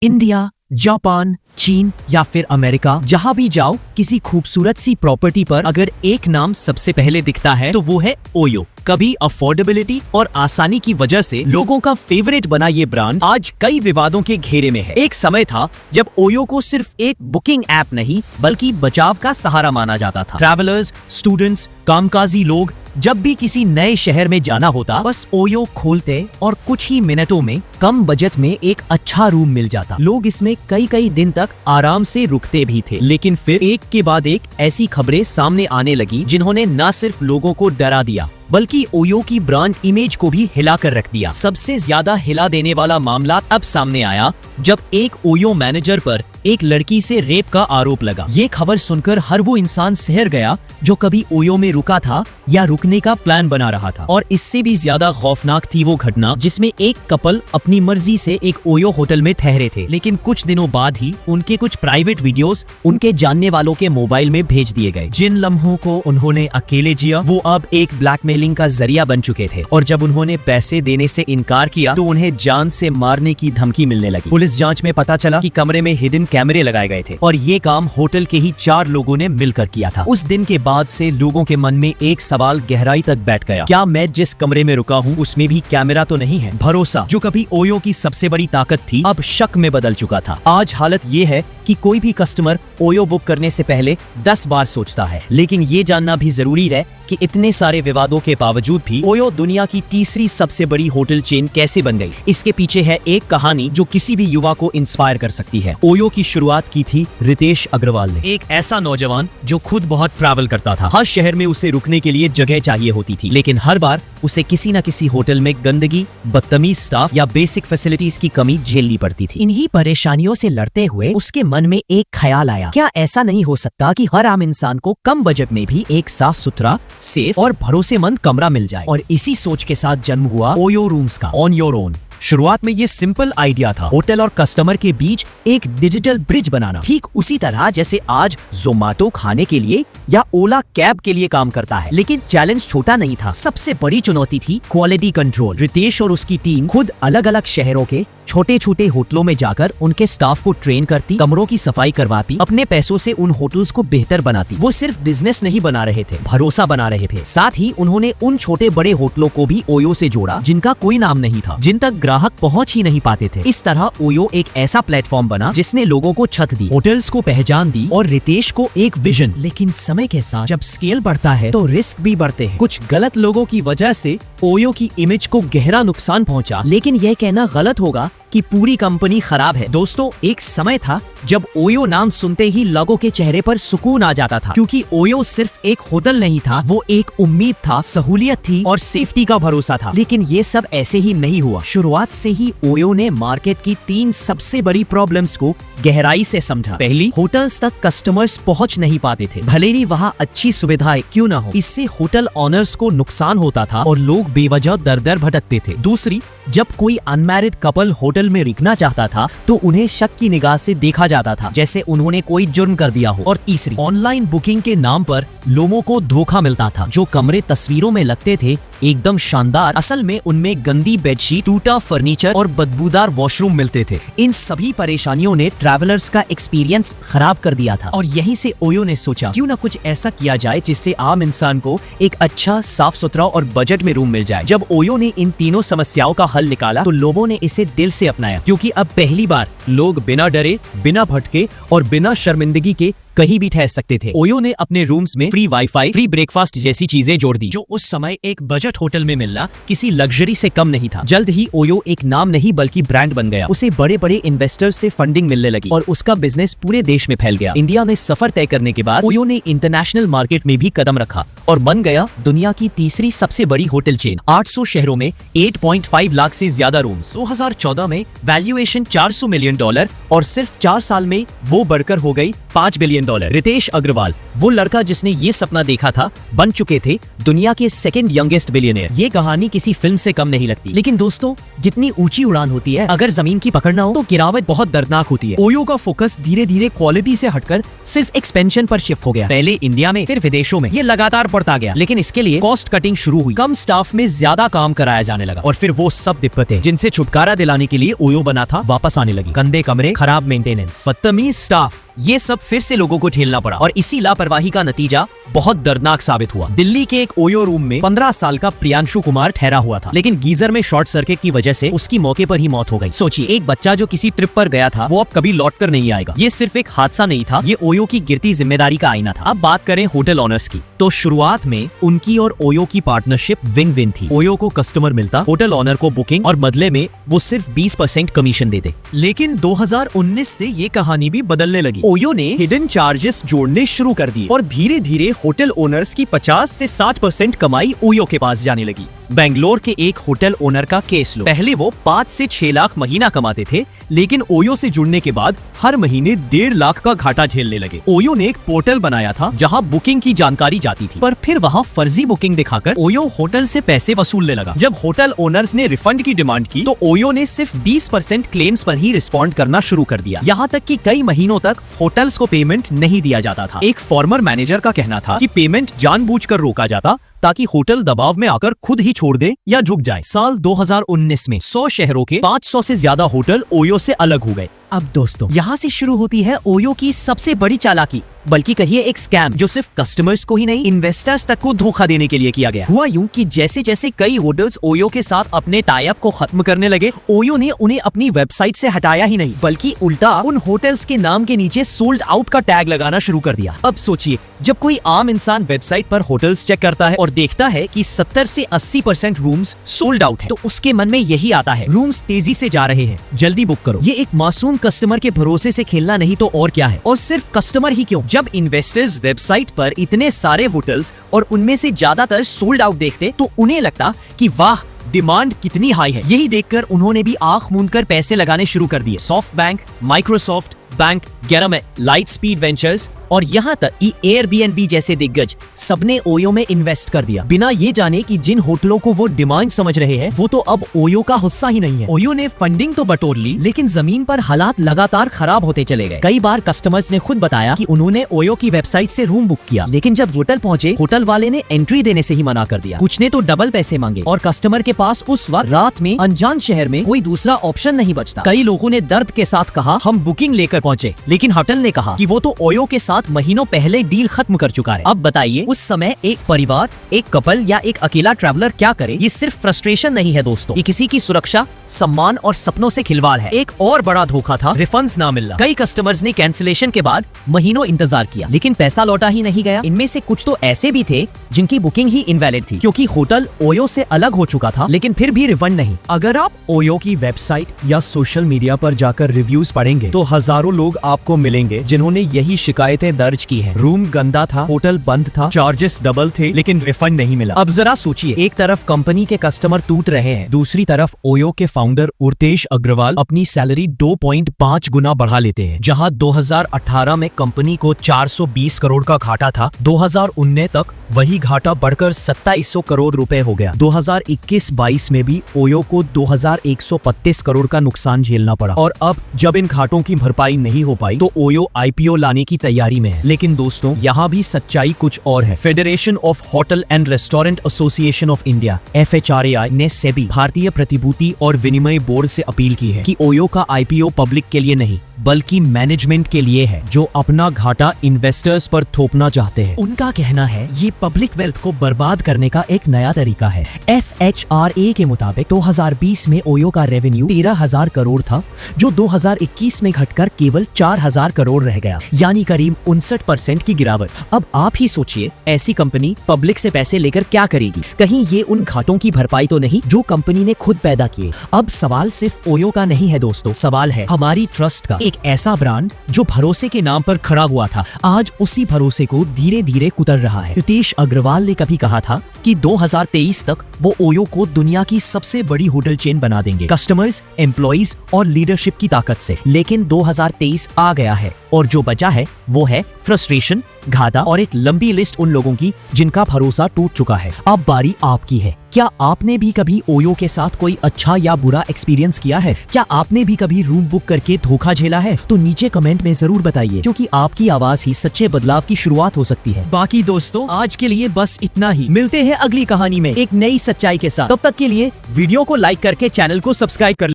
India, Japan, चीन या फिर अमेरिका, जहां भी जाओ किसी खूबसूरत सी प्रॉपर्टी पर अगर एक नाम सबसे पहले दिखता है तो वो है ओयो। कभी अफोर्डेबिलिटी और आसानी की वजह से लोगों का फेवरेट बना ये ब्रांड आज कई विवादों के घेरे में है। एक समय था जब ओयो को सिर्फ एक बुकिंग ऐप नहीं बल्कि बचाव का सहारा माना जाता था। ट्रैवलर्स, स्टूडेंट्स, कामकाजी लोग जब भी किसी नए शहर में जाना होता बस ओयो खोलते और कुछ ही मिनटों में कम बजट में एक अच्छा रूम मिल जाता। लोग इसमें कई कई दिन तक आराम से रुकते भी थे। लेकिन फिर एक के बाद एक ऐसी खबरें सामने आने लगी जिन्होंने न सिर्फ लोगों को डरा दिया बल्कि ओयो की ब्रांड इमेज को भी हिला कर रख दिया। सबसे ज्यादा हिला देने वाला मामला अब सामने आया जब एक ओयो मैनेजर पर एक लड़की से रेप का आरोप लगा। ये खबर सुनकर हर वो इंसान सहर गया जो कभी ओयो में रुका था या रुकने का प्लान बना रहा था। और इससे भी ज्यादा खौफनाक थी वो घटना जिसमें एक कपल अपनी मर्जी से एक ओयो होटल में ठहरे थे, लेकिन कुछ दिनों बाद ही उनके कुछ प्राइवेट वीडियोस उनके जानने वालों के मोबाइल में भेज दिए गए। जिन लम्हों को उन्होंने अकेले जिया वो अब एक ब्लैकमेलिंग का जरिया बन चुके थे और जब उन्होंने पैसे देने से इनकार किया तो उन्हें जान से मारने की धमकी मिलने लगी। पुलिस जांच में पता चला कि कमरे में हिडन कैमरे लगाए गए थे और ये काम होटल के ही 4 लोगों ने मिलकर किया था। उस दिन के बाद से लोगों के मन में एक सवाल गहराई तक बैठ गया, क्या मैं जिस कमरे में रुका हूँ उसमें भी कैमरा तो नहीं है? भरोसा, जो कभी ओयो की सबसे बड़ी ताकत थी, अब शक में बदल चुका था। आज हालत ये है कि कोई भी कस्टमर ओयो बुक करने से पहले 10 बार सोचता है। लेकिन ये जानना भी जरूरी है कि इतने सारे विवादों के बावजूद भी ओयो दुनिया की तीसरी सबसे बड़ी होटल चेन कैसे बन गई। इसके पीछे है एक कहानी जो किसी भी युवा को इंस्पायर कर सकती है। ओयो की शुरुआत की थी रितेश अग्रवाल ने, एक ऐसा नौजवान जो खुद बहुत ट्रैवल करता था। हर शहर में उसे रुकने के लिए जगह चाहिए होती थी, लेकिन हर बार उसे किसी न किसी होटल में गंदगी, बदतमीज स्टाफ या बेसिक फैसिलिटीज की कमी झेलनी पड़ती थी। इन्हीं परेशानियों से लड़ते हुए उसके मन में एक ख्याल आया, क्या ऐसा नहीं हो सकता कि हर आम इंसान को कम बजट में भी एक साफ सुथरा, सेफ और भरोसेमंद कमरा मिल जाए। और इसी सोच के साथ जन्म हुआ ओयो रूम्स का, ऑन योर ओन। शुरुआत में ये सिंपल आइडिया था, होटल और कस्टमर के बीच एक डिजिटल ब्रिज बनाना, ठीक उसी तरह जैसे आज जोमैटो खाने के लिए या ओला कैब के लिए काम करता है। लेकिन चैलेंज छोटा नहीं था, सबसे बड़ी चुनौती थी क्वालिटी कंट्रोल। रितेश और उसकी टीम खुद अलग अलग शहरों के छोटे छोटे होटलों में जाकर उनके स्टाफ को ट्रेन करती, कमरों की सफाई करवाती, अपने पैसों से उन होटल्स को बेहतर बनाती। वो सिर्फ बिजनेस नहीं बना रहे थे, भरोसा बना रहे थे। साथ ही उन्होंने उन छोटे बड़े होटलों को भी ओयो से जोड़ा जिनका कोई नाम नहीं था, जिन तक ग्राहक पहुंच ही नहीं पाते थे। इस तरह ओयो एक ऐसा प्लेटफॉर्म बना जिसने लोगों को छत दी, होटल्स को पहचान दी और रितेश को एक विजन। लेकिन समय के साथ जब स्केल बढ़ता है तो रिस्क भी बढ़ते हैं। कुछ गलत लोगों की वजह से ओयो की इमेज को गहरा नुकसान पहुंचा, लेकिन यह कहना गलत होगा कि पूरी कंपनी खराब है। दोस्तों, एक समय था जब ओयो नाम सुनते ही लोगों के चेहरे पर सुकून आ जाता था, क्योंकि ओयो सिर्फ एक होटल नहीं था, वो एक उम्मीद था, सहूलियत थी और सेफ्टी का भरोसा था। लेकिन ये सब ऐसे ही नहीं हुआ। शुरुआत से ही ओयो ने मार्केट की 3 सबसे बड़ी प्रॉब्लम्स को गहराई से समझा। पहली, होटल्स तक कस्टमर्स पहुंच नहीं पाते थे, भले ही वहाँ अच्छी सुविधाएं क्यों न हो। इससे होटल ऑनर्स को नुकसान होता था और लोग बेवजह दर दर भटकते थे। दूसरी, जब कोई अनमैरिड कपल होटल में रुकना चाहता था तो उन्हें शक की निगाह से देखा जाता था, जैसे उन्होंने कोई जुर्म कर दिया हो। और तीसरी, ऑनलाइन बुकिंग के नाम पर लोगों को धोखा मिलता था। जो कमरे तस्वीरों में लगते थे एकदम शानदार, असल में उनमें गंदी बेडशीट, टूटा फर्नीचर और बदबूदार वॉशरूम मिलते थे। इन सभी परेशानियों ने ट्रैवलर्स का एक्सपीरियंस खराब कर दिया था और यहीं से ओयो ने सोचा, क्यों ना कुछ ऐसा किया जाए जिससे आम इंसान को एक अच्छा, साफ सुथरा और बजट में रूम मिल जाए। जब ओयो ने इन तीनों समस्याओं का हल निकाला तो लोगों ने इसे दिल से अपनाया, क्योंकि अब पहली बार लोग बिना डरे, बिना भटके और बिना शर्मिंदगी के कहीं भी ठहर सकते थे। ओयो ने अपने रूम्स में फ्री वाईफाई, फ्री ब्रेकफास्ट जैसी चीजें जोड़ दी, जो उस समय एक बजट होटल में मिलना किसी लग्जरी से कम नहीं था। जल्द ही ओयो एक नाम नहीं बल्कि ब्रांड बन गया। उसे बड़े बड़े इन्वेस्टर्स से फंडिंग मिलने लगी और उसका बिजनेस पूरे देश में फैल गया। इंडिया में सफर तय करने के बाद ओयो ने इंटरनेशनल मार्केट में भी कदम रखा और बन गया दुनिया की तीसरी सबसे बड़ी होटल चेन। 800 शहरों में 8.5 लाख से ज्यादा रूम्स। 2014 में वैल्यूएशन $400 मिलियन और सिर्फ 4 साल में वो बढ़कर हो गई $5 billion. Billion dollar. Ritesh Agarwal, वो लड़का जिसने ये सपना देखा था, बन चुके थे दुनिया के सेकंड यंगेस्ट बिलियनियर। ये कहानी किसी फिल्म से कम नहीं लगती। लेकिन दोस्तों, जितनी ऊंची उड़ान होती है, अगर जमीन की पकड़ ना हो तो गिरावट बहुत दर्दनाक होती है। ओयो का फोकस धीरे धीरे क्वालिटी से हटकर सिर्फ एक्सपेंशन पर शिफ्ट हो गया। पहले इंडिया में, फिर विदेशों में। ये लगातार बढ़ता गया, लेकिन इसके लिए कॉस्ट कटिंग शुरू हुई। कम स्टाफ में ज्यादा काम कराया जाने लगा, और फिर वो सब दिक्कतें जिनसे छुटकारा दिलाने के लिए ओयो बना था वापस आने लगी। गंदे कमरे, खराब मेंटेनेंस, बदतमीज स्टाफ, ये सब फिर से लोगों को झेलना पड़ा, और इसी लापरवाही का नतीजा बहुत दर्दनाक साबित हुआ। दिल्ली के एक ओयो रूम में 15 साल का प्रियांशु कुमार ठहरा हुआ था, लेकिन गीजर में शॉर्ट सर्किट की वजह से उसकी मौके पर ही मौत हो गई। सोचिए, एक बच्चा जो किसी ट्रिप पर गया था, वो अब कभी लौट कर नहीं आएगा। ये सिर्फ एक हादसा नहीं था, ये ओयो की गिरती जिम्मेदारी का आईना था। अब बात करें होटल ओनर्स की, तो शुरुआत में उनकी और ओयो की पार्टनरशिप विन विन थी। ओयो को कस्टमर मिलता, होटल ओनर को बुकिंग, और बदले में वो सिर्फ 20% कमीशन देते। लेकिन 2019 से ये कहानी भी बदलने लगी। ओयो ने हिडन चार्जेस जोड़ने शुरू कर दिए, और धीरे धीरे होटल ओनर्स की 50 से 60% कमाई ओयो के पास जाने लगी। बेंगलोर के एक होटल ओनर का केस लो। पहले वो 5 से 6 लाख महीना कमाते थे, लेकिन ओयो से जुड़ने के बाद हर महीने 1.5 लाख का घाटा झेलने लगे। ओयो ने एक पोर्टल बनाया था जहां बुकिंग की जानकारी जाती थी, पर फिर वहां फर्जी बुकिंग दिखाकर ओयो होटल से पैसे वसूलने लगा। जब होटल ओनर्स ने रिफंड की डिमांड की, तो ओयो ने सिर्फ 20% क्लेम्स पर ही रिस्पॉन्ड करना शुरू कर दिया। यहाँ तक कि कई महीनों तक होटल्स को पेमेंट नहीं दिया जाता था। एक फॉर्मर मैनेजर का कहना था कि पेमेंट जानबूझकर रोका जाता, ताकि होटल दबाव में आकर खुद ही छोड़ दे या झुक जाए। साल 2019 में 100 शहरों के 500 से ज्यादा होटल ओयो से अलग हो गए। अब दोस्तों, यहाँ से शुरू होती है ओयो की सबसे बड़ी चालाकी, बल्कि कहिए एक स्कैम, जो सिर्फ कस्टमर्स को ही नहीं, इन्वेस्टर्स तक को धोखा देने के लिए किया गया। हुआ यूं कि जैसे जैसे कई होटल्स ओयो के साथ अपने टाई अप को खत्म करने लगे, ओयो ने उन्हें अपनी वेबसाइट से हटाया ही नहीं, बल्कि उल्टा उन होटल्स के नाम के नीचे सोल्ड आउट का टैग लगाना शुरू कर दिया। अब सोचिए, जब कोई आम इंसान वेबसाइट पर होटल्स चेक करता है और देखता है कि 70 से 80% रूम्स सोल्ड आउट है, तो उसके मन में यही आता है, रूम्स तेजी से जा रहे हैं, जल्दी बुक करो। ये एक मासूम कस्टमर के भरोसे से खेलना नहीं तो और क्या है। और सिर्फ कस्टमर ही क्यों, जब इन्वेस्टर्स वेबसाइट पर इतने सारे होटल्स और उनमें से ज्यादातर सोल्ड आउट देखते, तो उन्हें लगता कि वाह, डिमांड कितनी हाई है। यही देखकर उन्होंने भी आंख मूंदकर पैसे लगाने शुरू कर दिए। सॉफ्ट बैंक, माइक्रोसॉफ्ट बैंक, गेरामे, लाइट स्पीड वेंचर्स, और यहाँ तक कि एयरबीएनबी जैसे दिग्गज सबने ओयो में इन्वेस्ट कर दिया, बिना ये जाने कि जिन होटलों को वो डिमांड समझ रहे हैं, वो तो अब ओयो का हिस्सा ही नहीं है। ओयो ने फंडिंग तो बटोर ली, लेकिन जमीन पर हालात लगातार खराब होते चले गए। कई बार कस्टमर्स ने खुद बताया कि उन्होंने ओयो की वेबसाइट से रूम बुक किया, लेकिन जब होटल पहुंचे, होटल वाले ने एंट्री देने से ही मना कर दिया। कुछ ने तो डबल पैसे मांगे, और कस्टमर के पास उस वक्त रात में अनजान शहर में कोई दूसरा ऑप्शन नहीं बचता। कई लोगों ने दर्द के साथ कहा, हम बुकिंग लेकर पहुंचे, लेकिन होटल ने कहा कि वो तो ओयो के साथ महीनों पहले डील खत्म कर चुका है। अब बताइए, उस समय एक परिवार, एक कपल या एक अकेला ट्रैवलर क्या करे? ये सिर्फ फ्रस्ट्रेशन नहीं है दोस्तों, ये किसी की सुरक्षा, सम्मान और सपनों से खिलवाड़ है। एक और बड़ा धोखा था रिफंड्स ना मिलना। कई कस्टमर्स ने कैंसिलेशन के बाद महीनों इंतजार किया, लेकिन पैसा लौटा ही नहीं गया। इनमें से कुछ तो ऐसे भी थे जिनकी बुकिंग ही इनवैलिड थी, क्योंकि होटल ओयो से अलग हो चुका था, लेकिन फिर भी रिफंड नहीं। अगर आप ओयो की वेबसाइट या सोशल मीडिया पर जाकर रिव्यूज पढ़ेंगे, तो हजारों लोग आपको मिलेंगे जिन्होंने यही शिकायतें दर्ज की है। रूम गंदा था, होटल बंद था, चार्जेस डबल थे, लेकिन रिफंड नहीं मिला। अब जरा सोचिए, एक तरफ कंपनी के कस्टमर टूट रहे हैं, दूसरी तरफ ओयो के फाउंडर रितेश अग्रवाल अपनी सैलरी 2.5 गुना बढ़ा लेते हैं। जहां 2018 में कंपनी को 420 करोड़ का घाटा था, 2019 तक वही घाटा बढ़कर 2700 करोड़ रुपए हो गया। 2021-22 में भी ओयो को 2132 करोड़ का नुकसान झेलना पड़ा, और अब जब इन घाटों की भरपाई नहीं हो पाई, तो ओयो आईपीओ लाने की तैयारी में है। लेकिन दोस्तों, यहाँ भी सच्चाई कुछ और है। Federation of hotel and restaurant association of India (FHRAI) ने सेबी, भारतीय प्रतिभूति और विनिमय बोर्ड से अपील की है कि ओयो का आईपीओ पब्लिक के लिए नहीं, बल्कि मैनेजमेंट के लिए है, जो अपना घाटा इन्वेस्टर्स पर थोपना चाहते हैं। उनका कहना है ये पब्लिक वेल्थ को बर्बाद करने का एक नया तरीका है। FHRA के मुताबिक 2020 में ओयो का रेवेन्यू 13,000 करोड़ था, जो 2021 में घटकर केवल 4,000 करोड़ रह गया, यानी करीब 59% की गिरावट। अब आप ही सोचिए, ऐसी कंपनी पब्लिक से पैसे लेकर क्या करेगी? कहीं ये उन घाटों की भरपाई तो नहीं जो कंपनी ने खुद पैदा किए? अब सवाल सिर्फ ओयो का नहीं है दोस्तों, सवाल है हमारी ट्रस्ट का। एक ऐसा ब्रांड जो भरोसे के नाम पर खड़ा हुआ था, आज उसी भरोसे को धीरे धीरे कुतर रहा है। रितेश अग्रवाल ने कभी कहा था कि 2023 तक वो ओयो को दुनिया की सबसे बड़ी होटल चेन बना देंगे, कस्टमर्स, एम्प्लॉइज और लीडरशिप की ताकत से। लेकिन 2023 आ गया है और जो बचा है वो है फ्रस्ट्रेशन, घाटा और एक लंबी लिस्ट उन लोगों की जिनका भरोसा टूट चुका है। अब बारी आपकी है। क्या आपने भी कभी ओयो के साथ कोई अच्छा या बुरा एक्सपीरियंस किया है? क्या आपने भी कभी रूम बुक करके धोखा झेला है? तो नीचे कमेंट में जरूर बताइए, क्योंकि आपकी आवाज ही सच्चे बदलाव की शुरुआत हो सकती है। बाकी दोस्तों, आज के लिए बस इतना ही। मिलते हैं अगली कहानी में एक नई सच्चाई के साथ। तब तक के लिए वीडियो को लाइक करके चैनल को सब्सक्राइब कर